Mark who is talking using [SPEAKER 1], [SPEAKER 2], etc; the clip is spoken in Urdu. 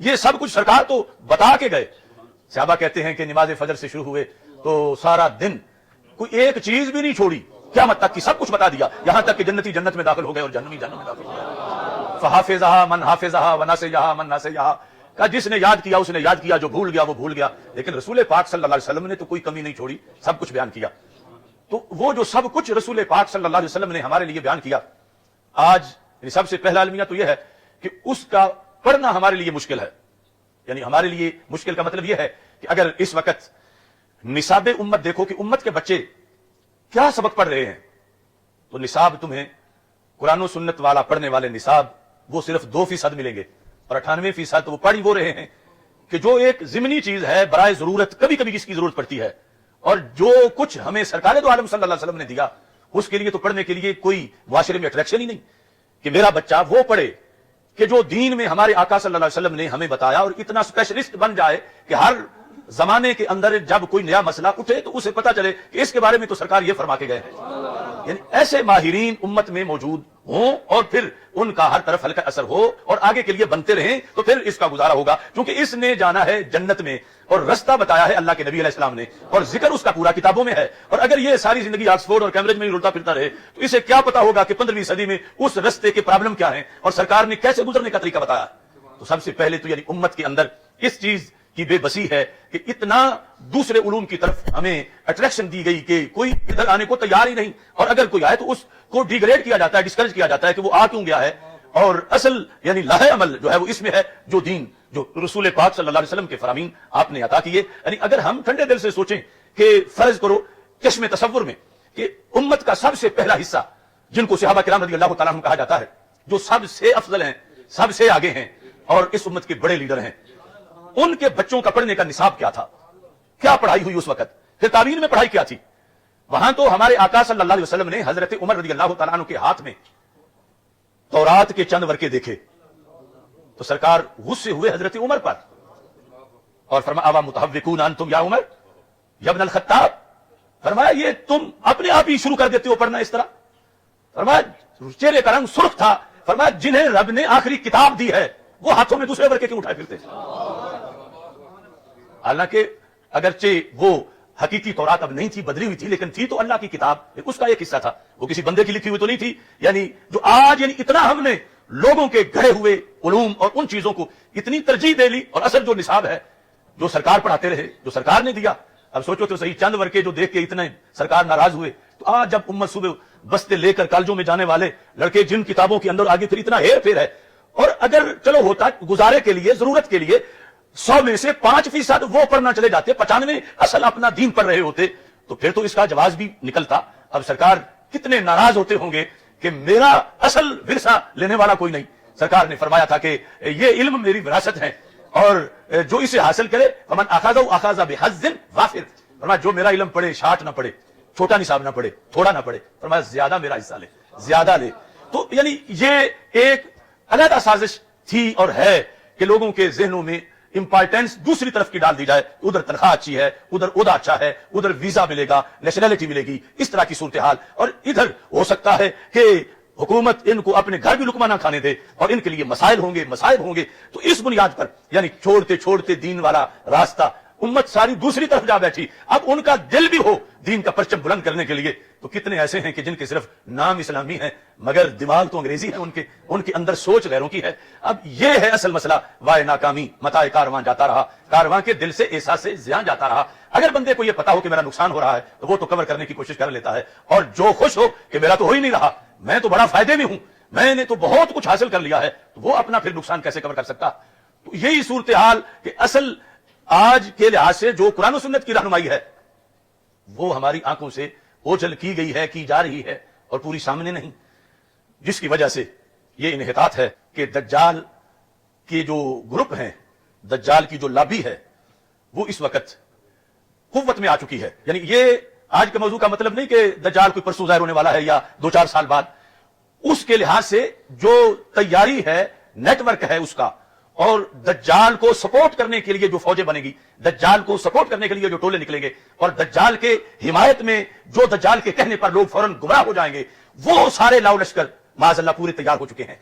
[SPEAKER 1] یہ سب کچھ سرکار تو بتا کے گئے. صحابہ کہتے ہیں کہ نماز فجر سے شروع ہوئے تو سارا دن کوئی ایک چیز بھی نہیں چھوڑی, قیامت تک کی سب کچھ بتا دیا, یہاں تک کہ جنتی جنت میں داخل ہو گئے اور جہنمی جہنم میں داخل ہو گئے. فحافظھا من حافظھا وناسیھا من ناسیھا, کہ جس نے یاد کیا اس نے یاد کیا, جو بھول گیا وہ بھول گیا. لیکن رسول پاک صلی اللہ علیہ وسلم نے تو کوئی کمی نہیں چھوڑی, سب کچھ بیان کیا. تو وہ جو سب کچھ رسول پاک صلی اللہ علیہ وسلم نے ہمارے لیے بیان کیا, آج سب سے پہلا المیہ تو یہ ہے کہ اس کا پڑھنا ہمارے لیے مشکل ہے. یعنی ہمارے لیے مشکل کا مطلب یہ ہے کہ اگر اس وقت نصاب امت دیکھو کہ امت کے بچے کیا سبق پڑھ رہے ہیں, تو نصاب تمہیں قرآن و سنت والا پڑھنے والے نصاب وہ صرف 2% ملیں گے, اور 98% وہ پڑھ ہی وہ رہے ہیں کہ جو ایک ضمنی چیز ہے برائے ضرورت, کبھی کبھی جس کی ضرورت پڑتی ہے, اور جو کچھ ہمیں سرکار دو عالم صلی اللہ علیہ وسلم نے دیا اس کے لیے تو پڑھنے کے لیے کوئی معاشرے میں اٹریکشن ہی نہیں کہ میرا بچہ وہ پڑھے کہ جو دین میں ہمارے آقا صلی اللہ علیہ وسلم نے ہمیں بتایا, اور اتنا اسپیشلسٹ بن جائے کہ ہر زمانے کے اندر جب کوئی نیا مسئلہ اٹھے تو اسے پتا چلے کہ اس کے بارے میں تو سرکار یہ فرما کے گئے ہیں. یعنی ایسے ماہرین امت میں موجود ہوں اور پھر ان کا ہر طرف ہلکا اثر ہو اور آگے کے لیے بنتے رہیں, تو پھر اس کا گزارا ہوگا. کیونکہ اس نے جانا ہے جنت میں اور رستہ بتایا ہے اللہ کے نبی علیہ السلام نے, اور ذکر اس کا پورا کتابوں میں ہے. اور اگر یہ ساری زندگی آکسفورڈ اور کیمبرج میں ہی رلتا پھرتا رہے تو اسے کیا پتا ہوگا کہ 15ویں صدی میں اس رستے کے پرابلم کیا ہیں اور سرکار نے کیسے گزرنے کا طریقہ بتایا. تو سب سے پہلے تو یعنی امت کے اندر اس چیز کی بے بسی ہے کہ اتنا دوسرے علوم کی طرف ہمیں اٹریکشن دی گئی کہ کوئی ادھر آنے کو تیار ہی نہیں, اور اگر کوئی آئے تو اس کو ڈیگریڈ کیا جاتا ہے, ڈسکریج کیا جاتا ہے کہ وہ آ کیوں گیا ہے. اور اصل یعنی لاہ عمل جو ہے وہ اس میں ہے, جو دین جو رسول پاک صلی اللہ علیہ وسلم کے فرامین آپ نے عطا کیے. یعنی اگر ہم ٹھنڈے دل سے سوچیں کہ فرض کرو چشم تصور میں کہ امت کا سب سے پہلا حصہ جن کو صحابہ کرام رضی اللہ تعالیٰ عنہ کہا جاتا ہے, جو سب سے افضل ہیں, سب سے آگے ہیں اور اس امت کے بڑے لیڈر ہیں, ان کے بچوں کا پڑھنے کا نصاب کیا تھا, کیا پڑھائی ہوئی اس وقت, پھر تعبین میں پڑھائی کیا تھی. وہاں تو ہمارے آقا صلی اللہ علیہ وسلم نے حضرت عمر رضی اللہ تعالیٰ عنہ کے ہاتھ میں تورات کے چند ورقے دیکھے تو سرکار غصے ہوئے حضرت عمر پر اور فرمایا اوا متحوکون انتم یا عمر یا ابن الخطاب, فرمایا یہ تم اپنے آپ ہی شروع کر دیتے ہو پڑھنا اس طرح. فرمایا چہرے کا رنگ سرخ تھا, فرمایا جنہیں رب نے آخری کتاب دی ہے وہ ہاتھوں میں دوسرے ورقے کیوں اٹھائے پھرتے. حالانکہ اگرچہ وہ حقیقی تورات اب نہیں تھی, بدلی ہوئی تھی, لیکن تھی تو اللہ کی کتاب, اس کا ایک حصہ تھا, وہ کسی بندے کی لکھی ہوئی تو نہیں تھی. یعنی جو آج یعنی اتنا ہم نے لوگوں کے گڑھے ہوئے علوم اور ان چیزوں کو اتنی ترجیح دے لی, اور اصل جو نصاب ہے جو سرکار پڑھاتے رہے, جو سرکار نے دیا. اب سوچو تو صحیح, چند ورقے جو دیکھ کے اتنے سرکار ناراض ہوئے, تو آج جب امت صبح بستے لے کر کالجوں میں جانے والے لڑکے جن کتابوں کے اندر آگے پھر اتنا ہیر پھیر ہے, اور اگر چلو ہوتا گزارے کے لیے ضرورت کے لیے 100 میں سے 5% وہ پڑھنا چلے جاتے, 95 اصل اپنا دین پڑھ رہے ہوتے, تو پھر تو اس کا جواز بھی نکلتا. اب سرکار کتنے ناراض ہوتے ہوں گے کہ میرا اصل ورثہ لینے والا کوئی نہیں. سرکار نے فرمایا تھا کہ یہ علم میری وراثت ہے, اور جو اسے حاصل کرے فمن اخذہ اخذ بحظ وافر, فرمایا جو میرا علم پڑھے, شارٹ نہ پڑھے, چھوٹا نصاب نہ پڑھے, تھوڑا نہ پڑھے, فرمایا زیادہ میرا حصہ لے, زیادہ لے. تو یعنی یہ ایک علیحدہ سازش تھی اور ہے کہ لوگوں کے ذہنوں میں امپارٹینس دوسری طرف کی ڈال دی جائے. ادھر تنخواہ اچھی ہے, ادھر عہدہ اچھا ہے, ادھر ویزا ملے گا, نیشنلٹی ملے گی, اس طرح کی صورتحال, اور ادھر ہو سکتا ہے کہ حکومت ان کو اپنے گھر بھی لقمہ نہ کھانے دے اور ان کے لیے مسائل ہوں گے, مسائل ہوں گے. تو اس بنیاد پر یعنی چھوڑتے چھوڑتے دین والا راستہ امت ساری دوسری طرف جا بیٹھی. اب ان کا دل بھی ہو دین کا پرچم بلند کرنے کے لیے, تو کتنے ایسے ہیں کہ جن کے صرف نام اسلامی ہے مگر دماغ تو انگریزی ہے, ان کے اندر سوچ غیروں کی ہے. اب یہ ہے اصل مسئلہ, وائے ناکامی متاع کارواں جاتا رہا, کارواں کے دل سے احساس سے زیاں جاتا رہا. اگر بندے کو یہ پتا ہو کہ میرا نقصان ہو رہا ہے تو وہ تو کور کرنے کی کوشش کر لیتا ہے, اور جو خوش ہو کہ میرا تو ہو ہی نہیں رہا, میں تو بڑا فائدے میں ہوں, میں نے تو بہت کچھ حاصل کر لیا ہے, تو وہ اپنا پھر نقصان کیسے کور کر سکتا. تو یہی صورتحال کہ اصل آج کے لحاظ سے جو قرآن و سنت کی رہنمائی ہے وہ ہماری آنکھوں سے اوجھل کی گئی ہے, کی جا رہی ہے, اور پوری سامنے نہیں, جس کی وجہ سے یہ انحطاط ہے کہ دجال کے جو گروپ ہیں, دجال کی جو لابی ہے, وہ اس وقت قوت میں آ چکی ہے. یعنی یہ آج کے موضوع کا مطلب نہیں کہ دجال کوئی پرسوں ظاہر ہونے والا ہے یا 2-4 سال بعد. اس کے لحاظ سے جو تیاری ہے, نیٹ ورک ہے اس کا, اور دجال کو سپورٹ کرنے کے لیے جو فوجیں بنے گی, دجال کو سپورٹ کرنے کے لیے جو ٹولے نکلیں گے, اور دجال کے حمایت میں جو دجال کے کہنے پر لوگ فوراً گمراہ ہو جائیں گے, وہ سارے لاؤ لشکر معاذ اللہ پورے تیار ہو چکے ہیں.